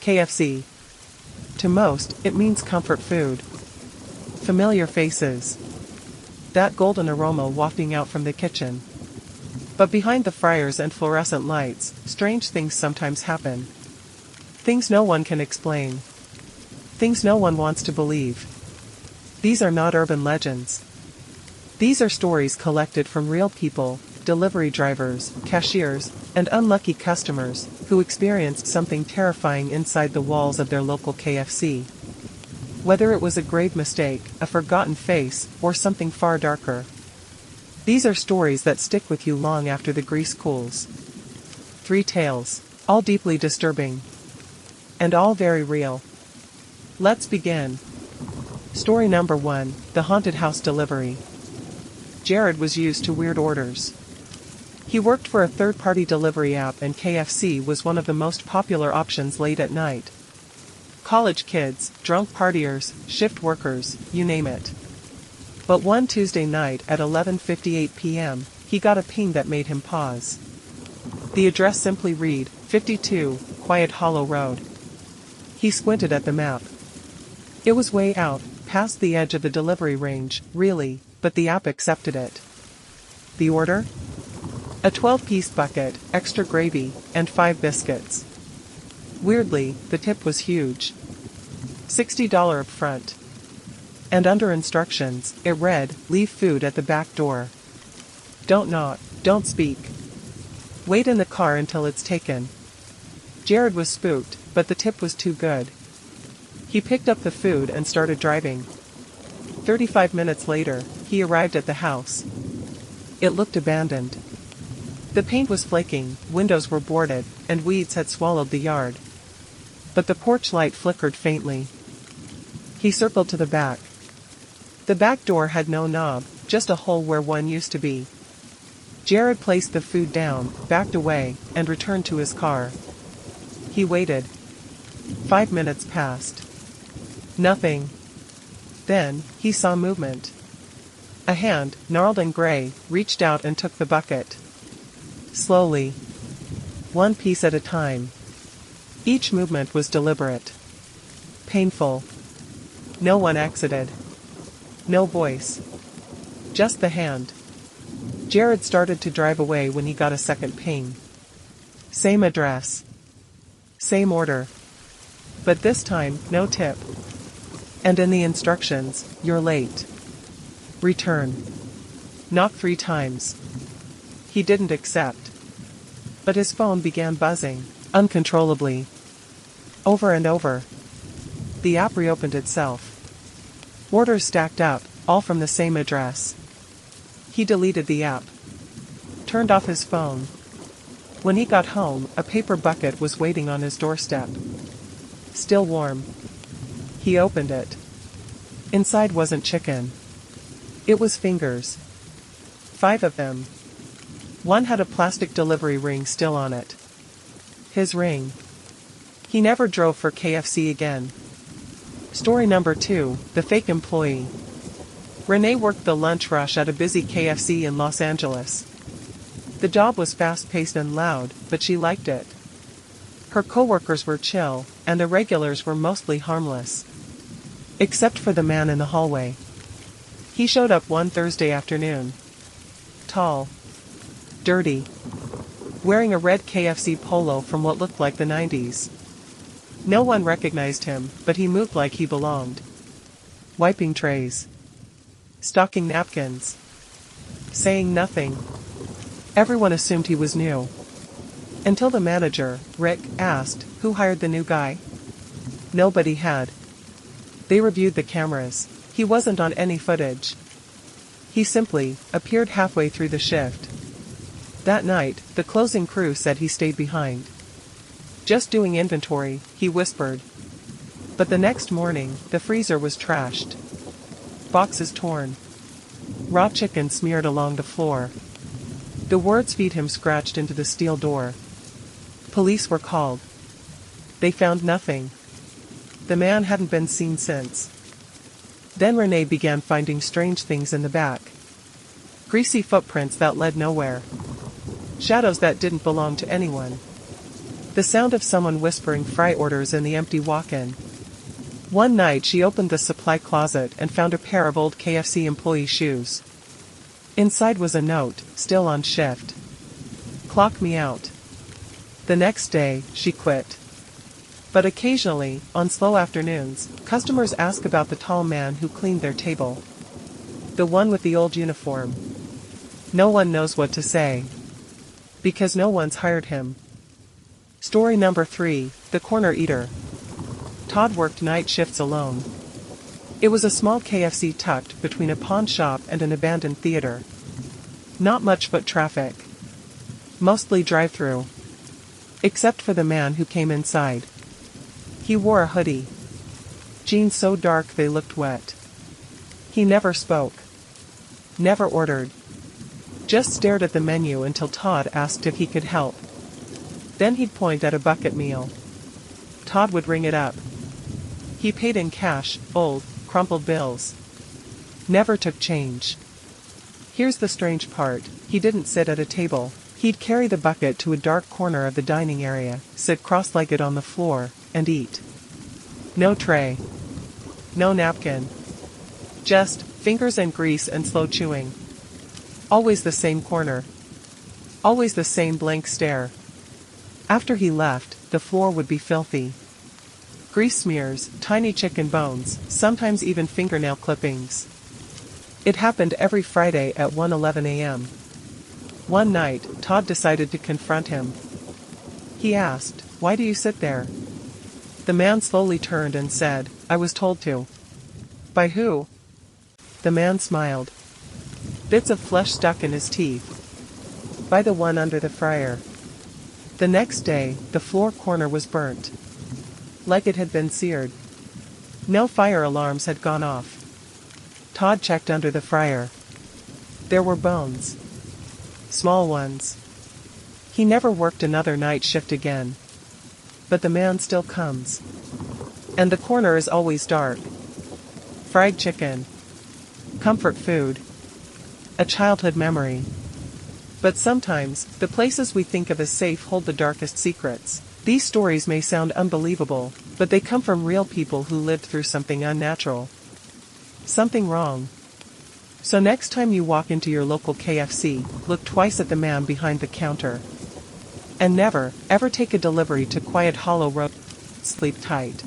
KFC. To most, it means comfort food. Familiar faces. That golden aroma wafting out from the kitchen. But behind the fryers and fluorescent lights, strange things sometimes happen. Things no one can explain. Things no one wants to believe. These are not urban legends. These are stories collected from real people, delivery drivers, cashiers, and unlucky customers who experienced something terrifying inside the walls of their local KFC. Whether it was a grave mistake, a forgotten face, or something far darker. These are stories that stick with you long after the grease cools. 3 tales, all deeply disturbing. And all very real. Let's begin. Story number 1, The Haunted House Delivery. Jared was used to weird orders. He worked for a third-party delivery app, and KFC was one of the most popular options late at night. College kids, drunk partiers, shift workers, you name it. But one Tuesday night at 11:58 p.m., he got a ping that made him pause. The address simply read, 52, Quiet Hollow Road. He squinted at the map. It was way out, past the edge of the delivery range, really, but the app accepted it. The order? A 12-piece bucket, extra gravy, and 5 biscuits. Weirdly, the tip was huge. $60 up front. And under instructions, it read, leave food at the back door. Don't knock, don't speak. Wait in the car until it's taken. Jared was spooked, but the tip was too good. He picked up the food and started driving. 35 minutes later, he arrived at the house. It looked abandoned. The paint was flaking, windows were boarded, and weeds had swallowed the yard. But the porch light flickered faintly. He circled to the back. The back door had no knob, just a hole where one used to be. Jared placed the food down, backed away, and returned to his car. He waited. 5 minutes passed. Nothing. Then, he saw movement. A hand, gnarled and gray, reached out and took the bucket. Slowly. 1 piece at a time. Each movement was deliberate. Painful. No one exited. No voice. Just the hand. Jared started to drive away when he got a second ping. Same address. Same order. But this time, no tip. And in the instructions, you're late. Return. Knock 3 times. He didn't accept. But his phone began buzzing, uncontrollably. Over and over. The app reopened itself. Orders stacked up, all from the same address. He deleted the app. Turned off his phone. When he got home, a paper bucket was waiting on his doorstep. Still warm. He opened it. Inside wasn't chicken. It was fingers. 5 of them. One had a plastic delivery ring still on it. His ring. He never drove for KFC again. Story number 2, The Fake Employee. Renee worked the lunch rush at a busy KFC in Los Angeles. The job was fast-paced and loud, but she liked it. Her coworkers were chill, and the regulars were mostly harmless. Except for the man in the hallway. He showed up one Thursday afternoon. Tall. Dirty. Wearing a red KFC polo from what looked like the 90s. No one recognized him, but he moved like he belonged. Wiping trays. Stocking napkins. Saying nothing. Everyone assumed he was new. Until the manager, Rick, asked, who hired the new guy? Nobody had. They reviewed the cameras. He wasn't on any footage. He simply appeared halfway through the shift. That night, the closing crew said he stayed behind. Just doing inventory, he whispered. But the next morning, the freezer was trashed. Boxes torn. Raw chicken smeared along the floor. The words "feed him" scratched into the steel door. Police were called. They found nothing. The man hadn't been seen since. Then Renee began finding strange things in the back. Greasy footprints that led nowhere. Shadows that didn't belong to anyone. The sound of someone whispering fry orders in the empty walk-in. One night she opened the supply closet and found a pair of old KFC employee shoes. Inside was a note, still on shift. Clock me out. The next day, she quit. But occasionally, on slow afternoons, customers ask about the tall man who cleaned their table. The one with the old uniform. No one knows what to say. Because no one's hired him. Story number 3, The Corner Eater. Todd worked night shifts alone. It was a small KFC tucked between a pawn shop and an abandoned theater. Not much foot traffic. Mostly drive-through. Except for the man who came inside. He wore a hoodie. Jeans so dark they looked wet. He never spoke. Never ordered. Just stared at the menu until Todd asked if he could help. Then he'd point at a bucket meal. Todd would ring it up. He paid in cash, old, crumpled bills. Never took change. Here's the strange part, he didn't sit at a table. He'd carry the bucket to a dark corner of the dining area, sit cross-legged on the floor, and eat. No tray. No napkin. Just fingers and grease and slow chewing. Always the same corner. Always the same blank stare. After he left, the floor would be filthy. Grease smears, tiny chicken bones, sometimes even fingernail clippings. It happened every Friday at 1:11 a.m. One night, Todd decided to confront him. He asked, "Why do you sit there?" The man slowly turned and said, "I was told to." "By who?" The man smiled. Bits of flesh stuck in his teeth. "By the one under the fryer." The next day, the floor corner was burnt. Like it had been seared. No fire alarms had gone off. Todd checked under the fryer. There were bones. Small ones. He never worked another night shift again. But the man still comes. And the corner is always dark. Fried chicken. Comfort food. A childhood memory. But sometimes, the places we think of as safe hold the darkest secrets. These stories may sound unbelievable, but they come from real people who lived through something unnatural. Something wrong. So next time you walk into your local KFC, look twice at the man behind the counter. And never, ever take a delivery to Quiet Hollow Road. Sleep tight.